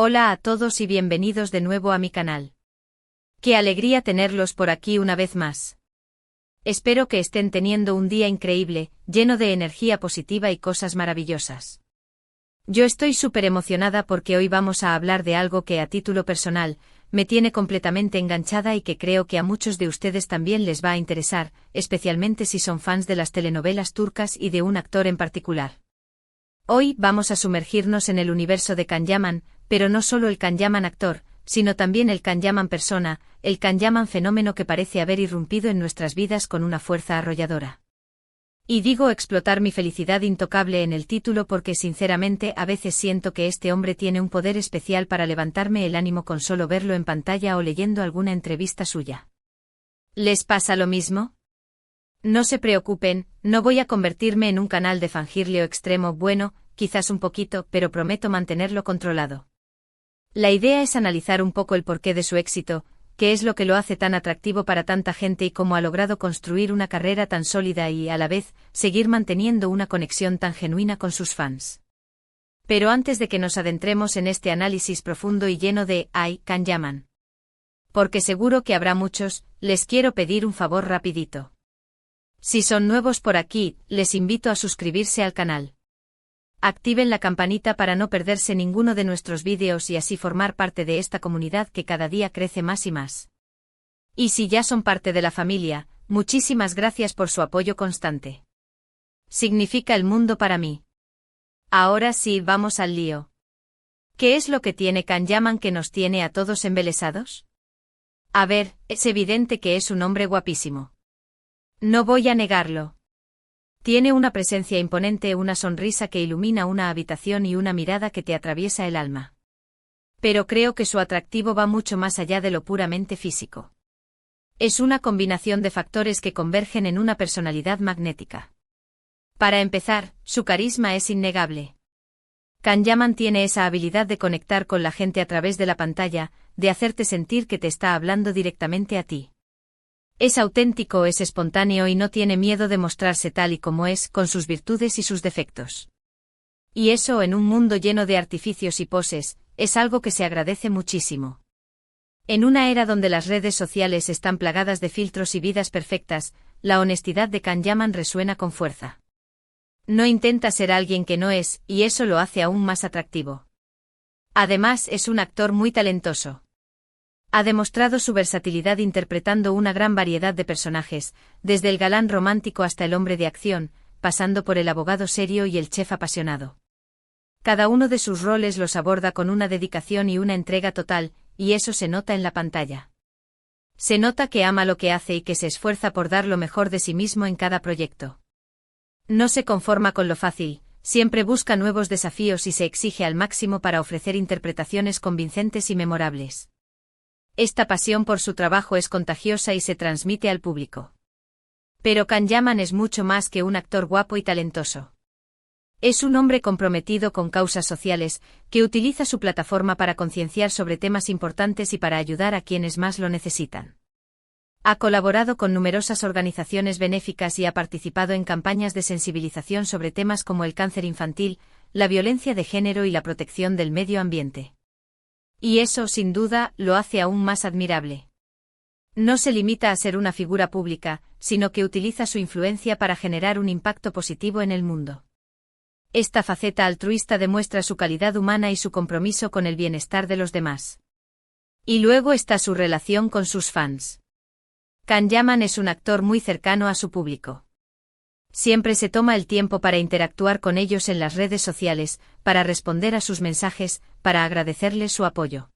Hola a todos y bienvenidos de nuevo a mi canal. Qué alegría tenerlos por aquí una vez más. Espero que estén teniendo un día increíble, lleno de energía positiva y cosas maravillosas. Yo estoy súper emocionada porque hoy vamos a hablar de algo que a título personal, me tiene completamente enganchada y que creo que a muchos de ustedes también les va a interesar, especialmente si son fans de las telenovelas turcas y de un actor en particular. Hoy vamos a sumergirnos en el universo de Can Yaman, pero no solo el Can Yaman actor, sino también el Can Yaman persona, el Can Yaman fenómeno que parece haber irrumpido en nuestras vidas con una fuerza arrolladora. Y digo explotar mi felicidad intocable en el título porque sinceramente a veces siento que este hombre tiene un poder especial para levantarme el ánimo con solo verlo en pantalla o leyendo alguna entrevista suya. ¿Les pasa lo mismo? No se preocupen, no voy a convertirme en un canal de fangirleo extremo, bueno, quizás un poquito, pero prometo mantenerlo controlado. La idea es analizar un poco el porqué de su éxito, qué es lo que lo hace tan atractivo para tanta gente y cómo ha logrado construir una carrera tan sólida y, a la vez, seguir manteniendo una conexión tan genuina con sus fans. Pero antes de que nos adentremos en este análisis profundo y lleno de Can Yaman, porque seguro que habrá muchos, les quiero pedir un favor rapidito. Si son nuevos por aquí, les invito a suscribirse al canal. Activen la campanita para no perderse ninguno de nuestros vídeos y así formar parte de esta comunidad que cada día crece más y más. Y si ya son parte de la familia, muchísimas gracias por su apoyo constante. Significa el mundo para mí. Ahora sí, vamos al lío. ¿Qué es lo que tiene Can Yaman que nos tiene a todos embelesados? A ver, es evidente que es un hombre guapísimo. No voy a negarlo. Tiene una presencia imponente, una sonrisa que ilumina una habitación y una mirada que te atraviesa el alma. Pero creo que su atractivo va mucho más allá de lo puramente físico. Es una combinación de factores que convergen en una personalidad magnética. Para empezar, su carisma es innegable. Can Yaman tiene esa habilidad de conectar con la gente a través de la pantalla, de hacerte sentir que te está hablando directamente a ti. Es auténtico, es espontáneo y no tiene miedo de mostrarse tal y como es, con sus virtudes y sus defectos. Y eso, en un mundo lleno de artificios y poses, es algo que se agradece muchísimo. En una era donde las redes sociales están plagadas de filtros y vidas perfectas, la honestidad de Can Yaman resuena con fuerza. No intenta ser alguien que no es, y eso lo hace aún más atractivo. Además, es un actor muy talentoso. Ha demostrado su versatilidad interpretando una gran variedad de personajes, desde el galán romántico hasta el hombre de acción, pasando por el abogado serio y el chef apasionado. Cada uno de sus roles los aborda con una dedicación y una entrega total, y eso se nota en la pantalla. Se nota que ama lo que hace y que se esfuerza por dar lo mejor de sí mismo en cada proyecto. No se conforma con lo fácil, siempre busca nuevos desafíos y se exige al máximo para ofrecer interpretaciones convincentes y memorables. Esta pasión por su trabajo es contagiosa y se transmite al público. Pero Can Yaman es mucho más que un actor guapo y talentoso. Es un hombre comprometido con causas sociales, que utiliza su plataforma para concienciar sobre temas importantes y para ayudar a quienes más lo necesitan. Ha colaborado con numerosas organizaciones benéficas y ha participado en campañas de sensibilización sobre temas como el cáncer infantil, la violencia de género y la protección del medio ambiente. Y eso, sin duda, lo hace aún más admirable. No se limita a ser una figura pública, sino que utiliza su influencia para generar un impacto positivo en el mundo. Esta faceta altruista demuestra su calidad humana y su compromiso con el bienestar de los demás. Y luego está su relación con sus fans. Can Yaman es un actor muy cercano a su público. Siempre se toma el tiempo para interactuar con ellos en las redes sociales, para responder a sus mensajes, para agradecerles su apoyo.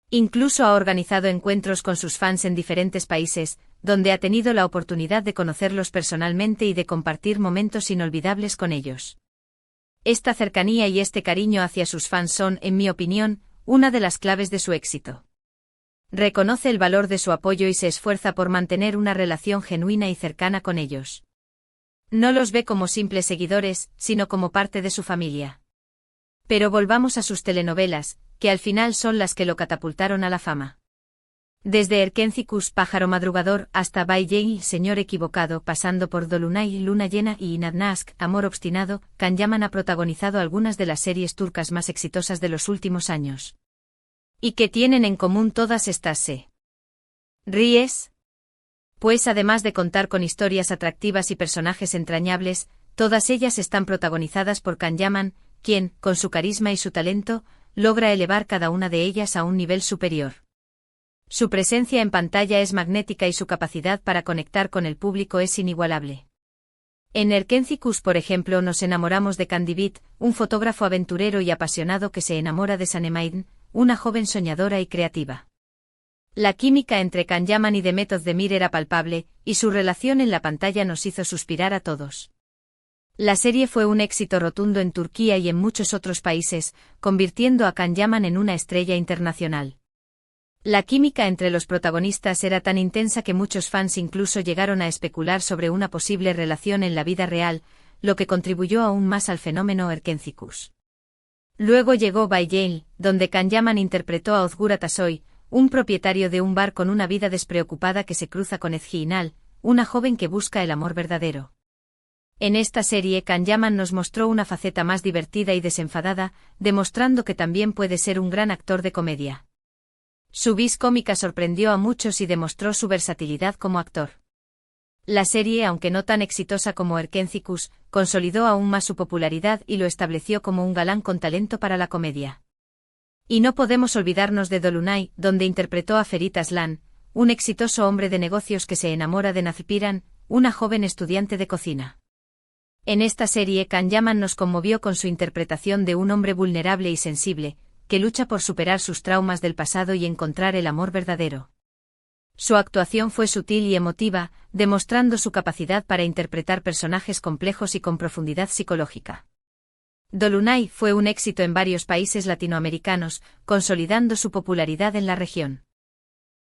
Incluso ha organizado encuentros con sus fans en diferentes países, donde ha tenido la oportunidad de conocerlos personalmente y de compartir momentos inolvidables con ellos. Esta cercanía y este cariño hacia sus fans son, en mi opinión, una de las claves de su éxito. Reconoce el valor de su apoyo y se esfuerza por mantener una relación genuina y cercana con ellos. No los ve como simples seguidores, sino como parte de su familia. Pero volvamos a sus telenovelas, que al final son las que lo catapultaron a la fama. Desde Erkencikus, Pájaro Madrugador, hasta Bay J, Señor Equivocado, pasando por Dolunay, Luna Llena y Inadnask, Amor Obstinado, Can Yaman ha protagonizado algunas de las series turcas más exitosas de los últimos años. ¿Y qué tienen en común todas estas? ¿Ríes? Pues además de contar con historias atractivas y personajes entrañables, todas ellas están protagonizadas por Can Yaman, quien, con su carisma y su talento, logra elevar cada una de ellas a un nivel superior. Su presencia en pantalla es magnética y su capacidad para conectar con el público es inigualable. En Erkencikus, por ejemplo, nos enamoramos de Candivit, un fotógrafo aventurero y apasionado que se enamora de Sanemaiden, una joven soñadora y creativa. La química entre Can Yaman y Demet Özdemir era palpable, y su relación en la pantalla nos hizo suspirar a todos. La serie fue un éxito rotundo en Turquía y en muchos otros países, convirtiendo a Can Yaman en una estrella internacional. La química entre los protagonistas era tan intensa que muchos fans incluso llegaron a especular sobre una posible relación en la vida real, lo que contribuyó aún más al fenómeno Erkencikus. Luego llegó Bay Jail, donde Can Yaman interpretó a Özgür Atasoy, un propietario de un bar con una vida despreocupada que se cruza con Ezgi Inal, una joven que busca el amor verdadero. En esta serie Can Yaman nos mostró una faceta más divertida y desenfadada, demostrando que también puede ser un gran actor de comedia. Su vis cómica sorprendió a muchos y demostró su versatilidad como actor. La serie, aunque no tan exitosa como Erkencikus, consolidó aún más su popularidad y lo estableció como un galán con talento para la comedia. Y no podemos olvidarnos de Dolunay, donde interpretó a Ferit Aslan, un exitoso hombre de negocios que se enamora de Nazpiran, una joven estudiante de cocina. En esta serie Can Yaman nos conmovió con su interpretación de un hombre vulnerable y sensible, que lucha por superar sus traumas del pasado y encontrar el amor verdadero. Su actuación fue sutil y emotiva, demostrando su capacidad para interpretar personajes complejos y con profundidad psicológica. Dolunay fue un éxito en varios países latinoamericanos, consolidando su popularidad en la región.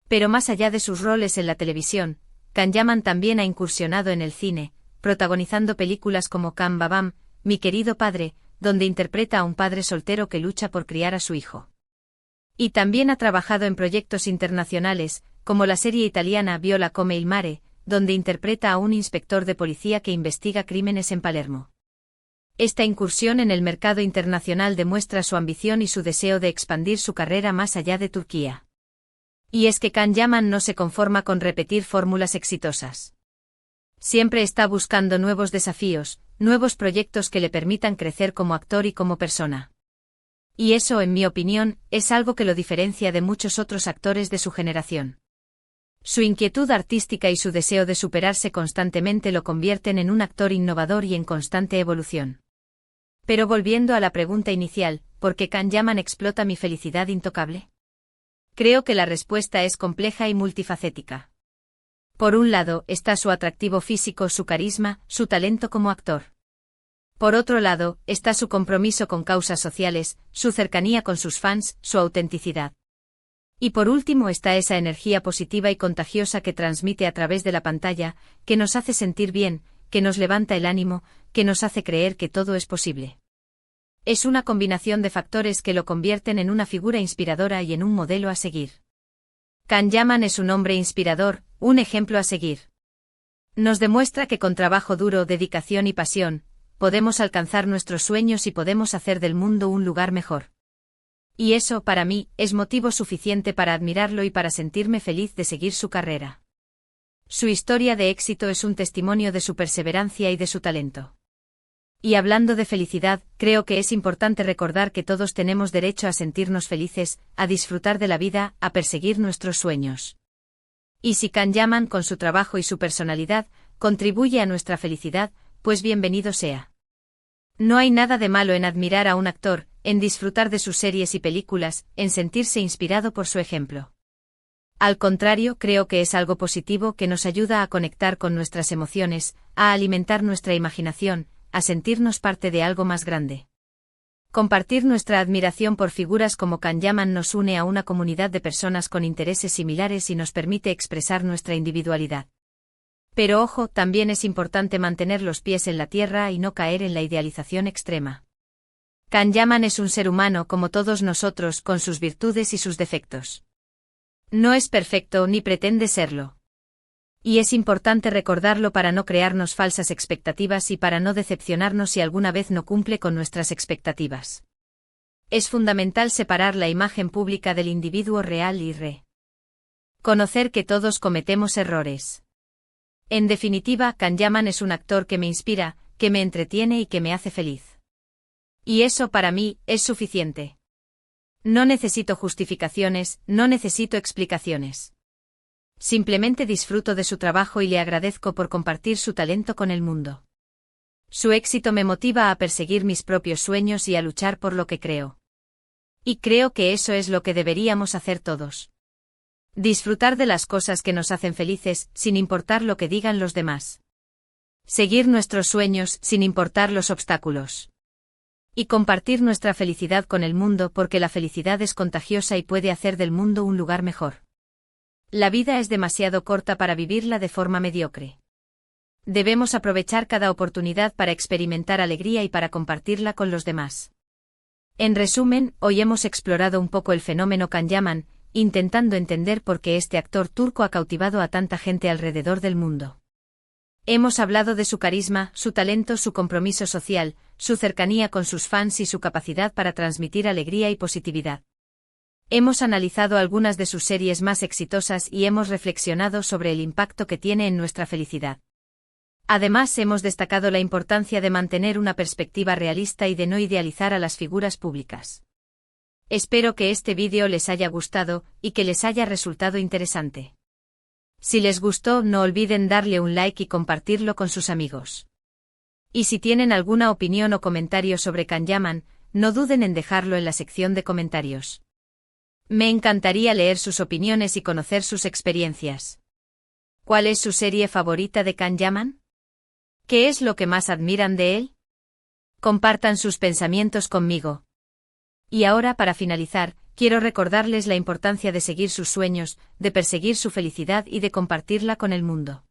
Pero más allá de sus roles en la televisión, Can Yaman también ha incursionado en el cine, protagonizando películas como Kan Babam, Mi querido padre, donde interpreta a un padre soltero que lucha por criar a su hijo. Y también ha trabajado en proyectos internacionales, como la serie italiana Viola come il mare, donde interpreta a un inspector de policía que investiga crímenes en Palermo. Esta incursión en el mercado internacional demuestra su ambición y su deseo de expandir su carrera más allá de Turquía. Y es que Can Yaman no se conforma con repetir fórmulas exitosas. Siempre está buscando nuevos desafíos, nuevos proyectos que le permitan crecer como actor y como persona. Y eso, en mi opinión, es algo que lo diferencia de muchos otros actores de su generación. Su inquietud artística y su deseo de superarse constantemente lo convierten en un actor innovador y en constante evolución. Pero volviendo a la pregunta inicial, ¿por qué Can Yaman explota mi felicidad intocable? Creo que la respuesta es compleja y multifacética. Por un lado, está su atractivo físico, su carisma, su talento como actor. Por otro lado, está su compromiso con causas sociales, su cercanía con sus fans, su autenticidad. Y por último está esa energía positiva y contagiosa que transmite a través de la pantalla, que nos hace sentir bien, que nos levanta el ánimo, que nos hace creer que todo es posible. Es una combinación de factores que lo convierten en una figura inspiradora y en un modelo a seguir. Can Yaman es un hombre inspirador, un ejemplo a seguir. Nos demuestra que con trabajo duro, dedicación y pasión, podemos alcanzar nuestros sueños y podemos hacer del mundo un lugar mejor. Y eso, para mí, es motivo suficiente para admirarlo y para sentirme feliz de seguir su carrera. Su historia de éxito es un testimonio de su perseverancia y de su talento. Y hablando de felicidad, creo que es importante recordar que todos tenemos derecho a sentirnos felices, a disfrutar de la vida, a perseguir nuestros sueños. Y si Can Yaman, con su trabajo y su personalidad, contribuye a nuestra felicidad, pues bienvenido sea. No hay nada de malo en admirar a un actor, en disfrutar de sus series y películas, en sentirse inspirado por su ejemplo. Al contrario, creo que es algo positivo que nos ayuda a conectar con nuestras emociones, a alimentar nuestra imaginación, a sentirnos parte de algo más grande. Compartir nuestra admiración por figuras como Can Yaman nos une a una comunidad de personas con intereses similares y nos permite expresar nuestra individualidad. Pero ojo, también es importante mantener los pies en la tierra y no caer en la idealización extrema. Can Yaman es un ser humano como todos nosotros, con sus virtudes y sus defectos. No es perfecto ni pretende serlo. Y es importante recordarlo para no crearnos falsas expectativas y para no decepcionarnos si alguna vez no cumple con nuestras expectativas. Es fundamental separar la imagen pública del individuo real y conocer que todos cometemos errores. En definitiva, Can Yaman es un actor que me inspira, que me entretiene y que me hace feliz. Y eso para mí es suficiente. No necesito justificaciones, no necesito explicaciones. Simplemente disfruto de su trabajo y le agradezco por compartir su talento con el mundo. Su éxito me motiva a perseguir mis propios sueños y a luchar por lo que creo. Y creo que eso es lo que deberíamos hacer todos. Disfrutar de las cosas que nos hacen felices, sin importar lo que digan los demás. Seguir nuestros sueños, sin importar los obstáculos. Y compartir nuestra felicidad con el mundo porque la felicidad es contagiosa y puede hacer del mundo un lugar mejor. La vida es demasiado corta para vivirla de forma mediocre. Debemos aprovechar cada oportunidad para experimentar alegría y para compartirla con los demás. En resumen, hoy hemos explorado un poco el fenómeno Can Yaman, intentando entender por qué este actor turco ha cautivado a tanta gente alrededor del mundo. Hemos hablado de su carisma, su talento, su compromiso social, su cercanía con sus fans y su capacidad para transmitir alegría y positividad. Hemos analizado algunas de sus series más exitosas y hemos reflexionado sobre el impacto que tiene en nuestra felicidad. Además, hemos destacado la importancia de mantener una perspectiva realista y de no idealizar a las figuras públicas. Espero que este vídeo les haya gustado y que les haya resultado interesante. Si les gustó, no olviden darle un like y compartirlo con sus amigos. Y si tienen alguna opinión o comentario sobre Can Yaman, no duden en dejarlo en la sección de comentarios. Me encantaría leer sus opiniones y conocer sus experiencias. ¿Cuál es su serie favorita de Can Yaman? ¿Qué es lo que más admiran de él? Compartan sus pensamientos conmigo. Y ahora, para finalizar, quiero recordarles la importancia de seguir sus sueños, de perseguir su felicidad y de compartirla con el mundo.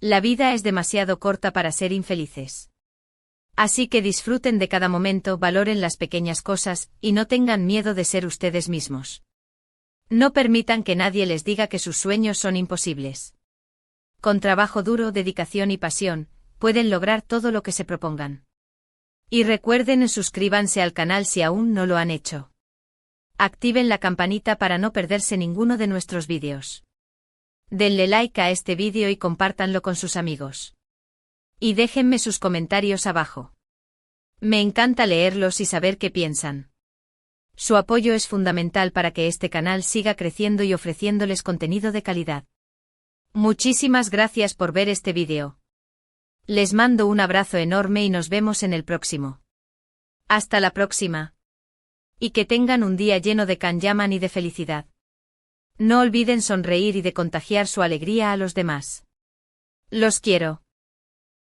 La vida es demasiado corta para ser infelices. Así que disfruten de cada momento, valoren las pequeñas cosas, y no tengan miedo de ser ustedes mismos. No permitan que nadie les diga que sus sueños son imposibles. Con trabajo duro, dedicación y pasión, pueden lograr todo lo que se propongan. Y recuerden suscríbanse al canal si aún no lo han hecho. Activen la campanita para no perderse ninguno de nuestros vídeos. Denle like a este vídeo y compártanlo con sus amigos. Y déjenme sus comentarios abajo. Me encanta leerlos y saber qué piensan. Su apoyo es fundamental para que este canal siga creciendo y ofreciéndoles contenido de calidad. Muchísimas gracias por ver este vídeo. Les mando un abrazo enorme y nos vemos en el próximo. Hasta la próxima. Y que tengan un día lleno de Can Yaman y de felicidad. No olviden sonreír y de contagiar su alegría a los demás. Los quiero.